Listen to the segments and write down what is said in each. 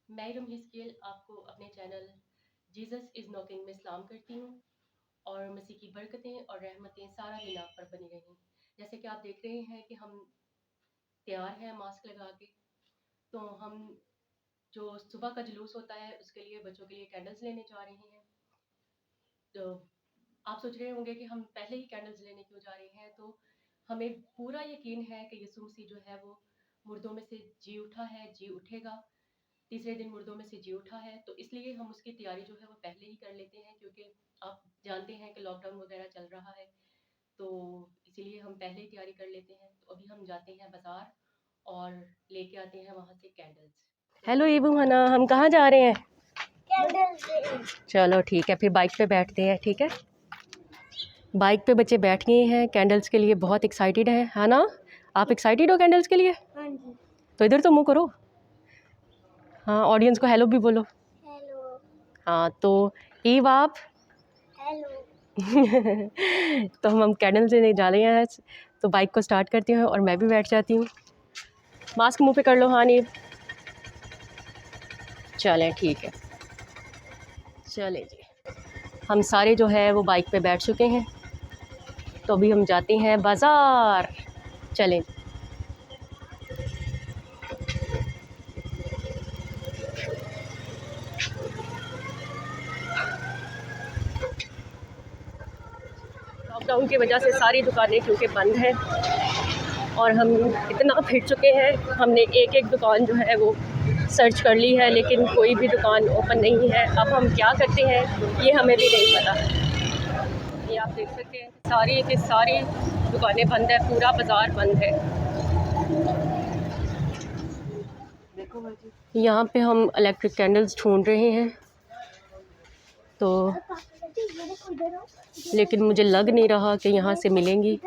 मैं रमीज़ गिल आपको अपने चैनल जीसस इज़ नॉकिंग में सलाम करती हूँ और मसीह की बरकतें और रहमतें सारा दिन आप पर बनी रहें। जैसे कि आप देख रहे हैं कि हम तैयार हैं मास्क लगा के, तो हम जो सुबह का जुलूस होता है उसके लिए बच्चों के लिए कैंडल्स लेने जा रहे हैं। तो आप सोच रहे होंगे कि हम पहले ही कैंडल्स लेने क्यों जा रहे हैं, तो हमें पूरा यकीन है कि यीशु मसीह जो है वो मुर्दों में से जी उठा है, जी उठेगा, तीसरे दिन मुर्दों में से जी उठा है। तो इसलिए हम उसकी तैयारी जो है वो पहले ही कर लेते हैं, क्योंकि आप जानते हैं कि लॉकडाउन वगैरह चल रहा है, तो इसीलिए हम पहले ही तैयारी कर लेते हैं। तो अभी हम जाते हैं बाज़ार और लेके आते हैं वहाँ से कैंडल्स। हेलो ईबू हना, हम कहाँ जा रहे हैं? कैंडल्स। चलो ठीक है, फिर बाइक पे बैठते हैं। ठीक है, बाइक पे बच्चे बैठ गए हैं, कैंडल्स के लिए बहुत एक्साइटेड हैं, है ना? आप एक्साइटेड हो कैंडल्स के लिए? हाँ जी। तो इधर तो मुँह करो। हाँ, ऑडियंस को हेलो भी बोलो। हेलो। हाँ, तो ईव आप हेलो। तो हम कैंडल्स लेने जा रहे हैं, तो बाइक को स्टार्ट करती हूँ और मैं भी बैठ जाती हूँ। मास्क मुंह पे कर लो। हाँ नीव, चलें ठीक है, चलें जी। हम सारे जो है वो बाइक पे बैठ चुके हैं, तो अभी हम जाते हैं बाज़ार। चलें। लॉकडाउन की वजह से सारी दुकानें क्योंकि बंद हैं और हम इतना फिर चुके हैं, हमने एक एक दुकान जो है वो सर्च कर ली है, लेकिन कोई भी दुकान ओपन नहीं है। अब हम क्या करते हैं ये हमें भी नहीं पता। ये आप देख सकते हैं सारी की सारी दुकानें बंद है, पूरा बाज़ार बंद है। यहाँ पे हम इलेक्ट्रिक कैंडल्स ढूंढ रहे हैं, तो लेकिन मुझे लग नहीं रहा कि यहाँ से मिलेंगी।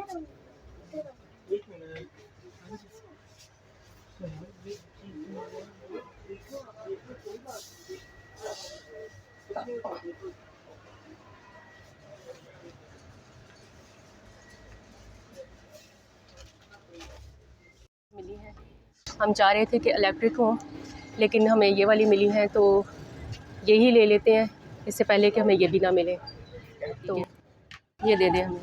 मिली है, हम चाह रहे थे कि इलेक्ट्रिक हो, लेकिन हमें ये वाली मिली है, तो यही ले लेते हैं इससे पहले कि हमें ये भी ना मिले। तो ये दे दें हमें।